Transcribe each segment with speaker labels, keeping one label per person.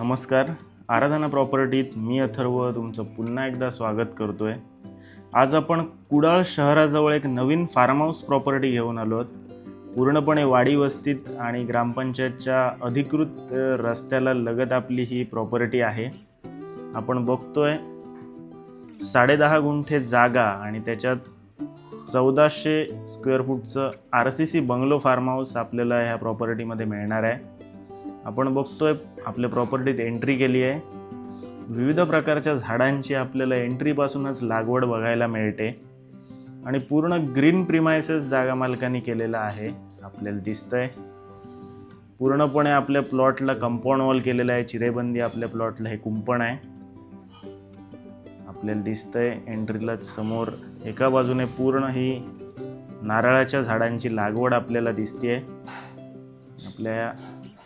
Speaker 1: नमस्कार. आराधना प्रॉपर्टीत मी अथर्व तुमचं पुन्हा एकदा स्वागत करतोय. आज आपण कुडाळ शहराजवळ एक नवीन फार्म हाऊस प्रॉपर्टी घेऊन आलो आहोत. पूर्णपणे वाडी वस्तीत आणि ग्रामपंचायतच्या अधिकृत रस्त्याला लगत आपली ही प्रॉपर्टी आहे. आपण बघतोय 10.5 गुंठे जागा आणि त्याच्यात 1400 स्क्वेअर फूटचं RCC बंगलो फार्म हाऊस आपल्याला ह्या प्रॉपर्टीमध्ये मिळणार आहे. आपण बघतोय आपल्या प्रॉपर्टीत एंट्री केली आहे. विविध प्रकारच्या झाडांची आपल्याला एंट्रीपासूनच लागवड बघायला मिळते आणि पूर्ण ग्रीन प्रिमायसेस जागा मालकांनी केलेला आहे. आपल्याला दिसतंय पूर्णपणे आपल्या प्लॉटला कंपाऊंड वॉल केलेला आहे. चिरेबंदी आपल्या प्लॉटला हे कुंपण आहे. आपल्याला दिसतंय एंट्रीलाच समोर एका बाजूने पूर्ण ही नारळाच्या झाडांची लागवड आपल्याला दिसते. आपल्या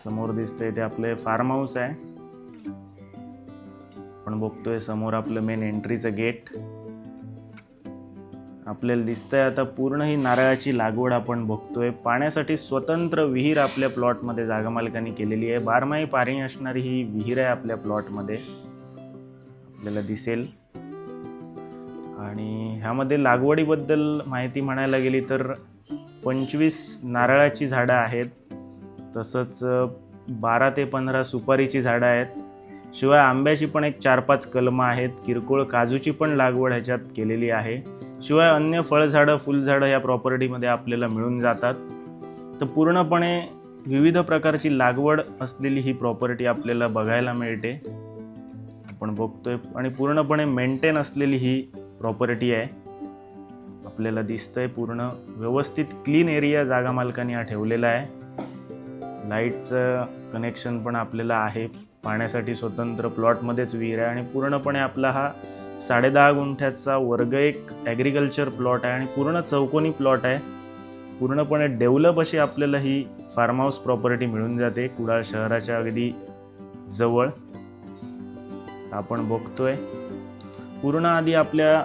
Speaker 1: समोर दिसतंय ते आपले फार्म हाऊस आहे. आपण बघतोय समोर आपलं मेन एंट्रीचं गेट. आपल्याला दिसतंय आता पूर्ण ही नारळाची लागवड आपण बघतोय. पाण्यासाठी स्वतंत्र विहीर आपल्या प्लॉटमध्ये जागा मालकांनी केलेली आहे. 12माही पाणी असणारी ही विहीर आहे आपल्या प्लॉटमध्ये आपल्याला दिसेल. आणि ह्यामध्ये लागवडीबद्दल माहिती म्हणायला गेली तर 25 नारळाची झाडं आहेत. तसंच 12 ते 15 सुपारीची झाडं आहेत. शिवाय आंब्याची पण एक 4-5 कलमं आहेत. किरकोळ काजूची पण लागवड ह्याच्यात केलेली आहे. शिवाय अन्य फळझाडं फुलझाडं या प्रॉपर्टीमध्ये आपल्याला मिळून जातात. तर पूर्णपणे विविध प्रकारची लागवड असलेली ही प्रॉपर्टी आपल्याला बघायला मिळते. आपण बघतोय आणि पूर्णपणे मेंटेन असलेली ही प्रॉपर्टी आहे. आपल्याला दिसतंय पूर्ण व्यवस्थित क्लीन एरिया जागा मालकांनी हा ठेवलेला आहे. लाईटचं कनेक्शन पण आपल्याला आहे. पाण्यासाठी स्वतंत्र प्लॉटमध्येच विहीर आहे आणि पूर्णपणे आपला हा 10.5 गुंठ्याचा वर्ग एक ॲग्रिकल्चर प्लॉट आहे आणि पूर्ण चौकोनी प्लॉट आहे. पूर्णपणे डेव्हलप अशी आपल्याला ही फार्म हाऊस प्रॉपर्टी मिळून जाते कुडाळ शहराच्या अगदी जवळ. आपण बघतोय पूर्ण आधी आपल्या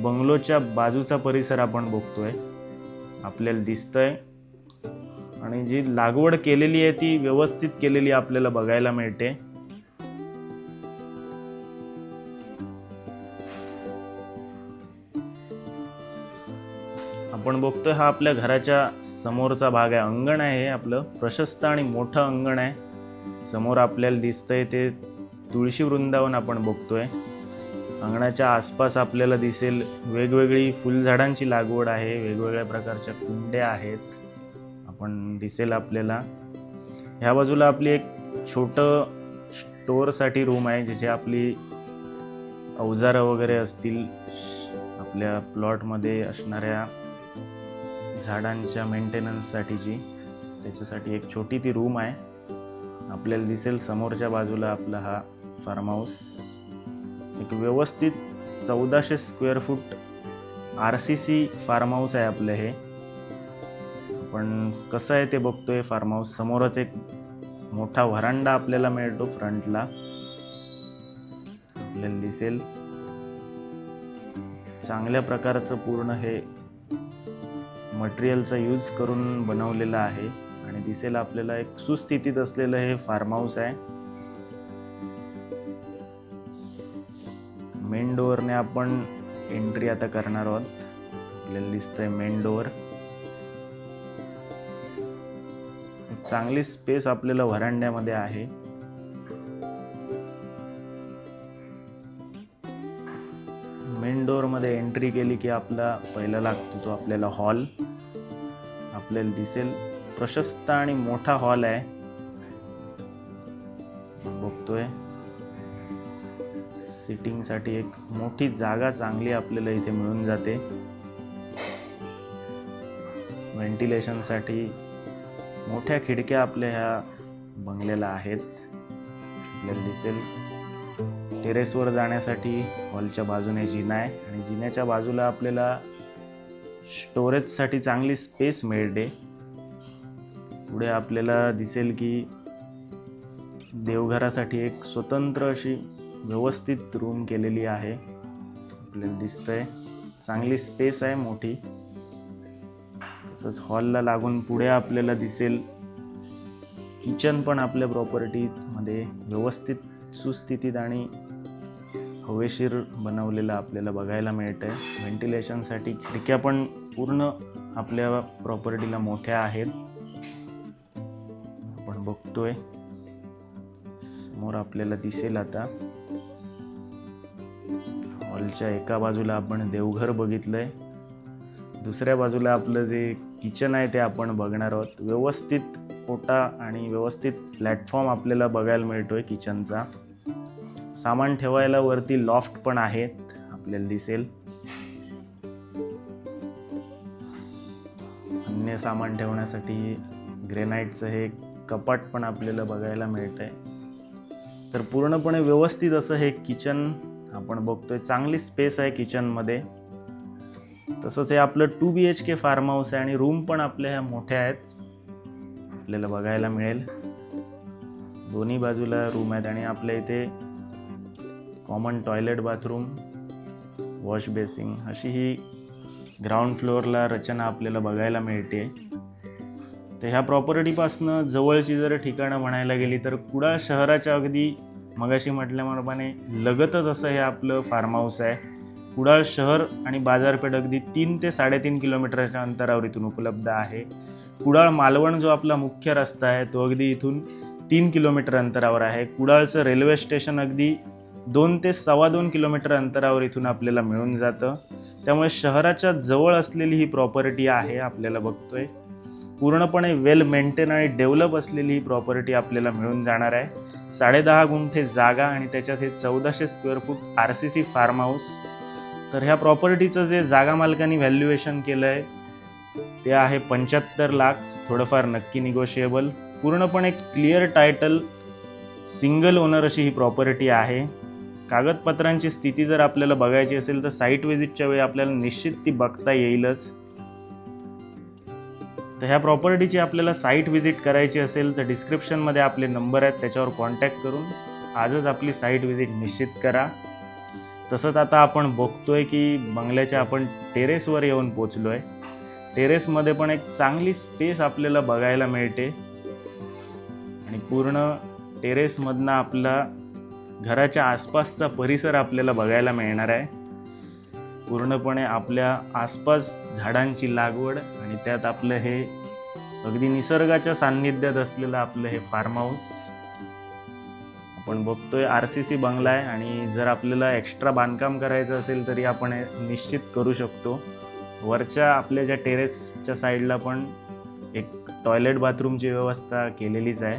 Speaker 1: बंगलोच्या बाजूचा परिसर आपण बघतोय. आपल्याला दिसतंय आणि जी लागवड केलेली आहे ती व्यवस्थित केलेली आपल्याला बघायला मिळते. आपण बघतोय हा आपल्या घराच्या समोरचा भाग आहे. अंगण आहे हे आपलं प्रशस्त आणि मोठं अंगण आहे. समोर आपल्याला दिसतंय ते तुळशी वृंदावन आपण बघतोय. अंगणाच्या आसपास आपल्याला दिसेल वेगवेगळी फुलझाडांची लागवड आहे. वेगवेगळ्या प्रकारच्या कुंड्या आहेत आपण दिसेल आपल्याला. ह्या बाजूला आपली एक छोटं स्टोअरसाठी रूम आहे जिथे आपली अवजारं वगैरे असतील. आपल्या प्लॉटमध्ये असणाऱ्या झाडांच्या मेंटेनन्ससाठीची त्याच्यासाठी एक छोटी ती रूम आहे. आपल्याला दिसेल समोरच्या बाजूला आपला हा फार्म हाऊस एक व्यवस्थित 1400 square foot RCC farm house आहे आपलं हे. पण कसं आहे ते बघतोय फार्म हाऊस. समोरच एक मोठा व्हरांडा आपल्याला मिळतो फ्रंटला. आपल्याला दिसेल चांगल्या प्रकारचं पूर्ण हे मटेरियलचा यूज करून बनवलेलं आहे आणि दिसेल आपल्याला एक सुस्थितीत असलेलं हे फार्म हाऊस आहे. मेन डोअरने आपण एंट्री आता करणार आहोत. आपल्याला दिसतंय मेन डोअर. चांगली स्पेस आपल्याला व्हरांड्यामध्ये आहे. मेन डोअर मध्ये एंट्री केली की आपला पहिला लागतो तो आपल्याला हॉल. आपल्याला दिसेल प्रशस्त आणि मोठा हॉल आहे. बघतोय सिटिंग साठी एक मोठी जागा चांगली आपल्याला इथे मिळून जाते. व्हेंटिलेशन साठी मोठ्या खिडक्या आपल्या ह्या बंगल्याला आहेत. आपल्याला दिसेल टेरेसवर जाण्यासाठी हॉलच्या बाजूने जिना आहे आणि जिन्याच्या बाजूला आपल्याला स्टोरेजसाठी चांगली स्पेस मिळते. पुढे आपल्याला दिसेल की देवघरासाठी एक स्वतंत्र अशी व्यवस्थित रूम केलेली आहे. आपल्याला दिसतंय चांगली स्पेस आहे मोठी. तसंच हॉलला लागून पुढे आपल्याला दिसेल किचन पण आपल्या प्रॉपर्टीमध्ये व्यवस्थित सुस्थितीत आणि हवेशीर बनवलेलं आपल्याला बघायला मिळतं आहे. व्हेंटिलेशनसाठी खिडक्या पण पूर्ण आपल्या प्रॉपर्टीला मोठ्या आहेत. आपण बघतोय समोर आपल्याला दिसेल आता हॉलच्या एका बाजूला आपण देवघर बघितलंय, दुसऱ्या बाजूला आपलं जे किचन आहे ते आपण बघणार आहोत. व्यवस्थित ओटा आणि व्यवस्थित प्लॅटफॉर्म आपल्याला बघायला मिळतोय किचनचा. सामान ठेवायला वरती लॉफ्ट पण आहेत आपल्याला दिसेल. अन्य सामान ठेवण्यासाठी ग्रेनाइटचं हे कपाट पण आपल्याला बघायला मिळतंय. तर पूर्णपणे व्यवस्थित असं हे किचन आपण बघतोय. चांगली स्पेस आहे किचनमध्ये. तसंच हे आपलं 2 BHK फार्म हाऊस आहे आणि रूम पण आपल्या ह्या मोठ्या आहेत आपल्याला बघायला मिळेल. दोन्ही बाजूला रूम आहेत आणि आपल्या इथे common toilet, bathroom, wash basin अशी ही ग्राउंड फ्लोअरला रचना आपल्याला बघायला मिळते. तर ह्या प्रॉपर्टीपासनं जवळची जर ठिकाणं म्हणायला गेली तर कुडाळ शहराच्या अगदी मगाशी म्हटल्याप्रमाणे लगतच असं हे आपलं फार्म हाऊस आहे. कुडाळ शहर आणि बाजारपेठ अगदी 3 ते 3.5 किलोमीटरच्या अंतरावर इथून उपलब्ध आहे. कुडाळ मालवण जो आपला मुख्य रस्ता आहे तो अगदी इथून 3 किलोमीटर अंतरावर आहे. कुडाळचं रेल्वे स्टेशन अगदी 2 ते 2.25 किलोमीटर अंतरावर इथून आपल्याला मिळून जातं. त्यामुळे शहराच्या जवळ असलेली ही प्रॉपर्टी आहे आपल्याला बघतोय. पूर्णपणे वेल मेंटेन आणि डेव्हलप असलेली ही प्रॉपर्टी आपल्याला मिळून जाणार आहे. 10.5 गुंठे जागा आणि त्याच्यात हे 1400 square foot RCC farm house. तर ह्या प्रॉपर्टीचं जे जागा मालकांनी व्हॅल्युएशन केलं आहे ते आहे 75 लाख. थोडंफार नक्की निगोशिएबल. पूर्णपणे क्लिअर टायटल, सिंगल ओनर अशी ही प्रॉपर्टी आहे. कागदपत्रांची स्थिती जर आपल्याला बघायची असेल तर साईट व्हिजिटच्या वेळी आपल्याला निश्चित ती बघता येईलच. तर ह्या प्रॉपर्टीची आपल्याला साईट व्हिजिट करायची असेल तर डिस्क्रिप्शनमध्ये आपले नंबर आहेत, त्याच्यावर कॉन्टॅक्ट करून आजच आपली साईट व्हिजिट निश्चित करा. तसंच आता आपण बघतोय की बंगल्याच्या आपण टेरेसवर येऊन पोचलो आहे. टेरेसमध्ये पण एक चांगली स्पेस आपल्याला बघायला मिळते आणि पूर्ण टेरेसमधनं आपला घराच्या आसपासचा परिसर आपल्याला बघायला मिळणार आहे. पूर्णपणे आपल्या आसपास झाडांची लागवड आणि त्यात आपलं हे अगदी निसर्गाच्या सान्निध्यात असलेलं आपलं हे फार्म हाऊस आपण बघतोय. RCC बंगला आहे आणि जर आपल्याला एक्स्ट्रा बांधकाम करायचं असेल तरी आपण हे निश्चित करू शकतो. वरच्या आपल्या ज्या टेरेसच्या साईडला पण एक टॉयलेट बाथरूमची व्यवस्था केलेलीच आहे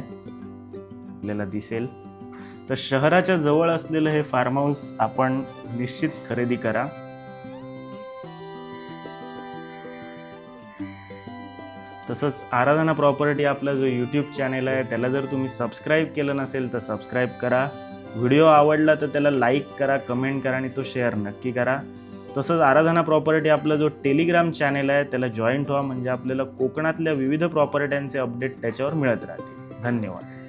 Speaker 1: आपल्याला दिसेल. तर शहराच्या जवळ असलेलं हे फार्म हाऊस आपण निश्चित खरेदी करा. तसंच आराधना प्रॉपर्टी आपला जो YouTube चॅनल आहे त्याला जर तुम्ही सबस्क्राईब केलं नसेल तर सबस्क्राईब करा. व्हिडिओ आवडला तर त्याला लाईक करा, कमेंट करा आणि तो शेअर नक्की करा. तसंच आराधना प्रॉपर्टी आपला जो टेलिग्राम चॅनल आहे त्याला जॉईंट व्हा, म्हणजे आपल्याला कोकणातल्या विविध प्रॉपर्ट्यांचे अपडेट त्याच्यावर मिळत राहतील. धन्यवाद.